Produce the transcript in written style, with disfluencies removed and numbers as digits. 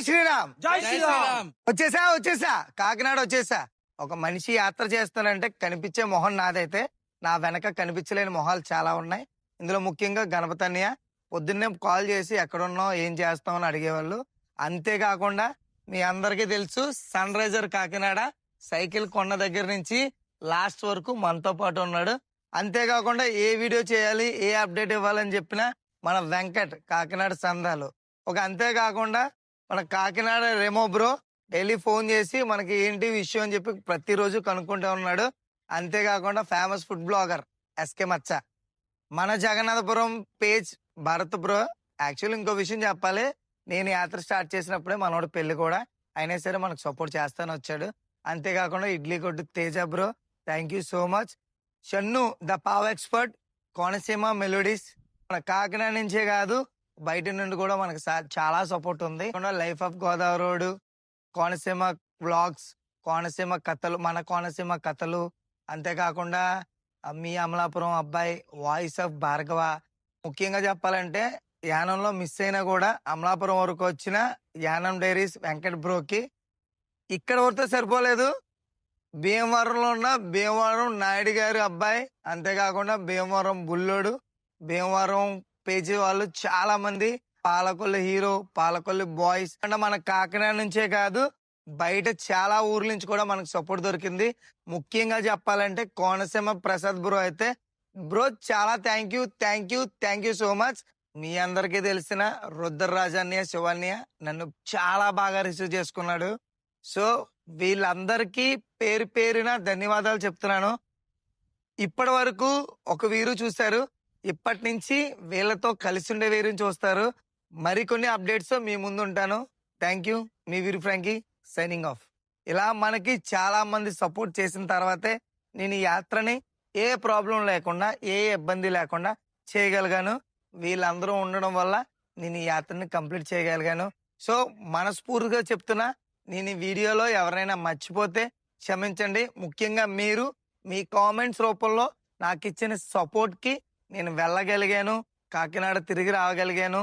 శ్రీరామ్. జై శ్రీరామ్. వచ్చేసా కాకినాడ వచ్చేసా. ఒక మనిషి యాత్ర చేస్తానంటే కనిపించే మొహం నాదైతే, నా వెనక కనిపించలేని మొహాలు చాలా ఉన్నాయి. ఇందులో ముఖ్యంగా గణపతి అన్నయ్య పొద్దున్నే కాల్ చేసి ఎక్కడున్నావు ఏం చేస్తావు అని అడిగేవాళ్ళు. అంతేకాకుండా మీ అందరికీ తెలుసు సన్ రైజర్ కాకినాడ సైకిల్ కొన్న దగ్గర నుంచి లాస్ట్ వరకు మనతో పాటు ఉన్నాడు. అంతేకాకుండా ఏ వీడియో చేయాలి ఏ అప్డేట్ ఇవ్వాలని చెప్పినా మన వెంకట్ కాకినాడ సందాలు అంతేకాకుండా మన Kakinada Remo bro daily phone చేసి మనకి ఏంటి విషయం అని చెప్పి ప్రతిరోజు కనుక్కుంటూ ఉన్నాడు. అంతేకాకుండా ఫేమస్ ఫుడ్ బ్లాగర్ ఎస్కే మచ్చ, మన Jagannathapuram page Bharat bro. Actually ఇంకో విషయం చెప్పాలి, నేను యాత్ర స్టార్ట్ చేసినప్పుడే మనోడు పెళ్లి కూడా అయినా సరే మనకు సపోర్ట్ చేస్తాను వచ్చాడు. అంతేకాకుండా ఇడ్లీ కొట్టు Teja bro, thank you so much. Shannu the pav expert, Konaseema melodies, మన కాకినాడ నుంచే కాదు బయట నుండి కూడా మనకు చాలా సపోర్ట్ ఉంది. Life of Godavari road, Konaseema vlogs, Konaseema కథలు, మన కోనసీమ కథలు, అంతేకాకుండా మీ అమలాపురం అబ్బాయి, వాయిస్ ఆఫ్ భార్గవ. ముఖ్యంగా చెప్పాలంటే యానంలో మిస్ అయినా కూడా అమలాపురం వరకు వచ్చిన యానం డైరీస్ వెంకట్ బ్రోకి ఇక్కడ వరకు సరిపోలేదు, భీమవరంలో ఉన్న భీమవరం నాయుడు గారి అబ్బాయి, అంతేకాకుండా భీమవరం బుల్లోడు, భీమవరం పేజీ వాళ్ళు చాలా మంది, పాలకొల్లు హీరో, పాలకొల్లు బాయ్స్ అంటే మన కాకినాడ నుంచే కాదు బయట చాలా ఊర్ల నుంచి కూడా మనకు సపోర్ట్ దొరికింది. ముఖ్యంగా చెప్పాలంటే కోనసీమ ప్రసాద్ బ్రో అయితే బ్రో చాలా థ్యాంక్ యూ సో మచ్. మీ అందరికీ తెలిసిన రుద్రరాజన్య శివన్య నన్ను చాలా బాగా రిసీవ్ చేసుకున్నాడు. సో వీళ్ళందరికీ పేరు పేరున ధన్యవాదాలు చెప్తున్నాను. ఇప్పటి వరకు ఒక వీరు చూశారు, ఇప్పటి నుంచి వీళ్ళతో కలిసి ఉండే వీరిని చూస్తారు. మరికొన్ని అప్డేట్స్ మీ ముందు ఉంటాను. థ్యాంక్ యూ, మీ వీరు ఫ్రాంకీ సైనింగ్ ఆఫ్. ఇలా మనకి చాలా మంది సపోర్ట్ చేసిన తర్వాతే నేను ఈ యాత్రని ఏ ప్రాబ్లం లేకుండా ఏ ఇబ్బంది లేకుండా చేయగలిగాను. వీళ్ళందరూ ఉండడం వల్ల నేను ఈ యాత్రని కంప్లీట్ చేయగలిగాను. సో మనస్ఫూర్తిగా చెప్తున్నా, నేను ఈ వీడియోలో ఎవరైనా మర్చిపోతే క్షమించండి. ముఖ్యంగా మీరు మీ కామెంట్స్ రూపంలో నాకు ఇచ్చిన సపోర్ట్ కి నేను వెళ్ళగలిగాను, కాకినాడ తిరిగి రాగలిగాను.